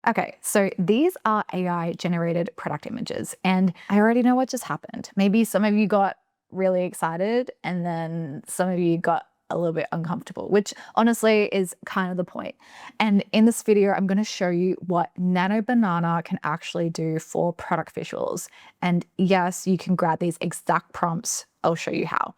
Okay, so these are AI generated product images, and I already know what just happened. Maybe some of you got really excited, and then some of you got a little bit uncomfortable, which honestly is kind of the point. And in this video, I'm going to show you what Nano Banana can actually do for product visuals. And yes, you can grab these exact prompts. I'll show you how.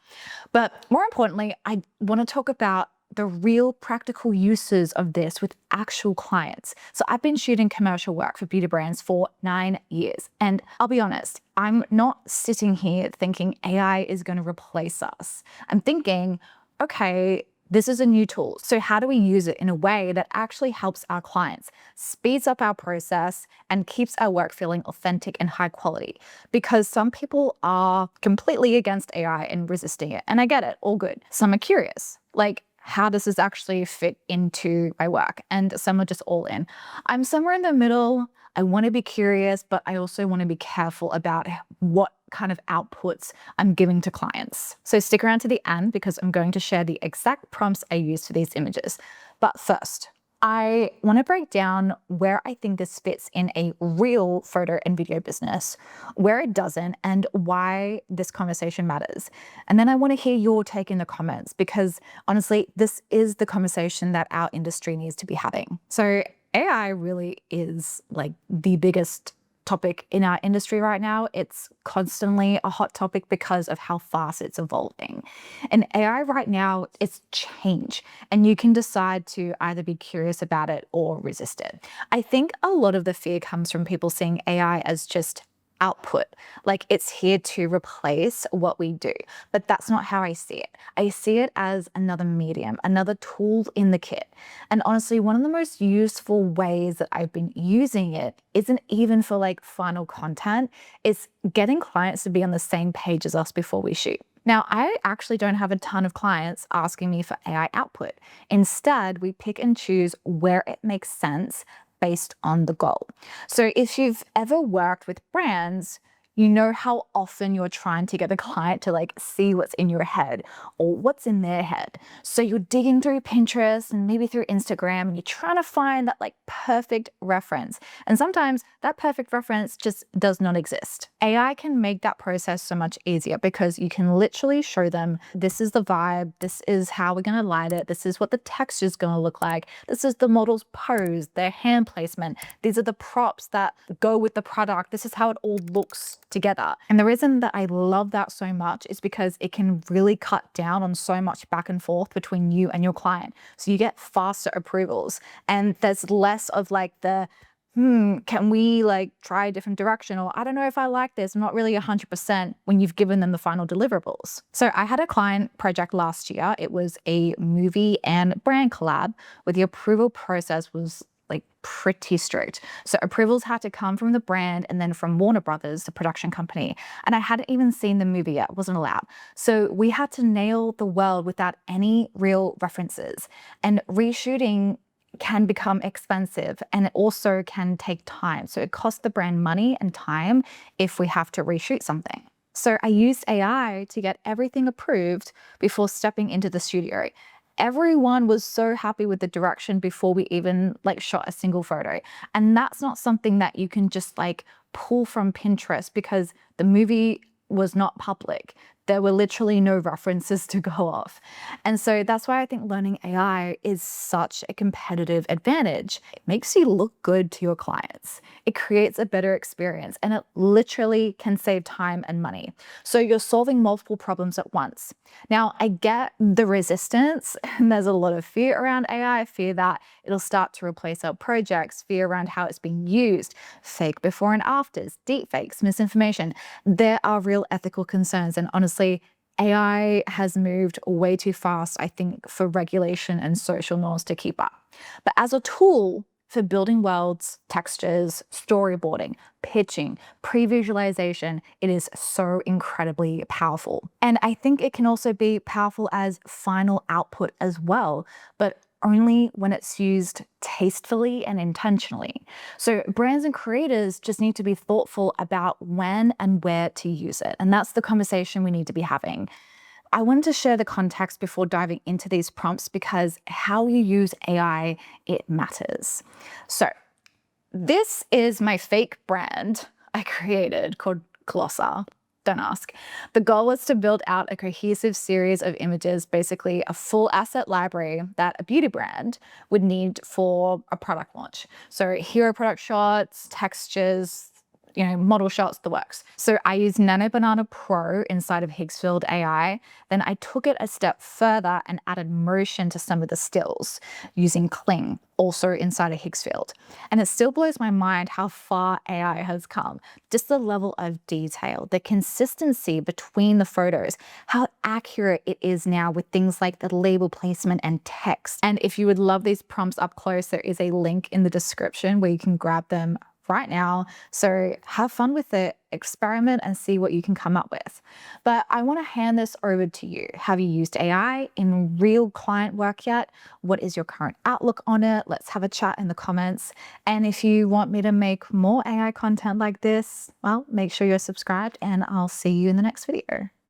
But more importantly, I want to talk about the real practical uses of this with actual clients. So I've been shooting commercial work for beauty brands for 9 years. And I'll be honest, I'm not sitting here thinking AI is going to replace us. I'm thinking, okay, this is a new tool. So how do we use it in a way that actually helps our clients, speeds up our process, and keeps our work feeling authentic and high quality? Because some people are completely against AI and resisting it. And I get it, all good. Some are curious, like, how does this actually fit into my work? And some are just all in. I'm somewhere in the middle. I want to be curious, but I also want to be careful about what kind of outputs I'm giving to clients. So stick around to the end because I'm going to share the exact prompts I use for these images. But first, I want to break down where I think this fits in a real photo and video business, where it doesn't, and why this conversation matters. And then I want to hear your take in the comments because honestly, this is the conversation that our industry needs to be having. So AI really is like the biggest topic in our industry right now. It's constantly a hot topic because of how fast it's evolving. And AI right now, it's change, and you can decide to either be curious about it or resist it. I think a lot of the fear comes from people seeing AI as just output, like it's here to replace what we do. But that's not how I see it. I see it as another medium, another tool in the kit. And honestly, one of the most useful ways that I've been using it isn't even for like final content, it's getting clients to be on the same page as us before we shoot. Now, I actually don't have a ton of clients asking me for AI output. Instead, we pick and choose where it makes sense based on the goal. So if you've ever worked with brands, you know how often you're trying to get the client to like see what's in your head or what's in their head. So you're digging through Pinterest and maybe through Instagram and you're trying to find that like perfect reference. And sometimes that perfect reference just does not exist. AI can make that process so much easier because you can literally show them, this is the vibe, this is how we're gonna light it, this is what the texture is gonna look like, this is the model's pose, their hand placement, these are the props that go with the product, this is how it all looks together. And the reason that I love that so much is because it can really cut down on so much back and forth between you and your client. So you get faster approvals and there's less of like the, can we like try a different direction? Or I don't know if I like this. I'm not really 100% when you've given them the final deliverables. So I had a client project last year. It was a movie and brand collab where the approval process was like pretty strict. So approvals had to come from the brand and then from Warner Brothers, the production company. And I hadn't even seen the movie yet, wasn't allowed. So we had to nail the world without any real references. And reshooting can become expensive and it also can take time. So it costs the brand money and time if we have to reshoot something. So I used AI to get everything approved before stepping into the studio. Everyone was so happy with the direction before we even like shot a single photo. And that's not something that you can just like pull from Pinterest because the movie was not public. There were literally no references to go off. And so that's why I think learning AI is such a competitive advantage. It makes you look good to your clients. It creates a better experience and it literally can save time and money. So you're solving multiple problems at once. Now, I get the resistance and there's a lot of fear around AI, fear that it'll start to replace our projects, fear around how it's being used, fake before and afters, deepfakes, misinformation. There are real ethical concerns and honestly, AI has moved way too fast, I think, for regulation and social norms to keep up. But as a tool for building worlds, textures, storyboarding, pitching, pre-visualization, it is so incredibly powerful. And I think it can also be powerful as final output as well, but only when it's used tastefully and intentionally. So brands and creators just need to be thoughtful about when and where to use it. And that's the conversation we need to be having. I wanted to share the context before diving into these prompts because how you use AI, it matters. So This is my fake brand I created called Glossa. Don't ask. The goal was to build out a cohesive series of images, basically a full asset library that a beauty brand would need for a product launch. So hero product shots, textures, model shots, the works. So I used Nano Banana Pro inside of Higgsfield AI. Then I took it a step further and added motion to some of the stills using Kling, also inside of Higgsfield. And it still blows my mind how far AI has come. Just the level of detail, the consistency between the photos, how accurate it is now with things like the label placement and text. And if you would love these prompts up close, there is a link in the description where you can grab them right now. So have fun with it, experiment and see what you can come up with. But I want to hand this over to you. Have you used AI in real client work yet? What is your current outlook on it? Let's have a chat in the comments. And if you want me to make more AI content like this, well, make sure you're subscribed and I'll see you in the next video.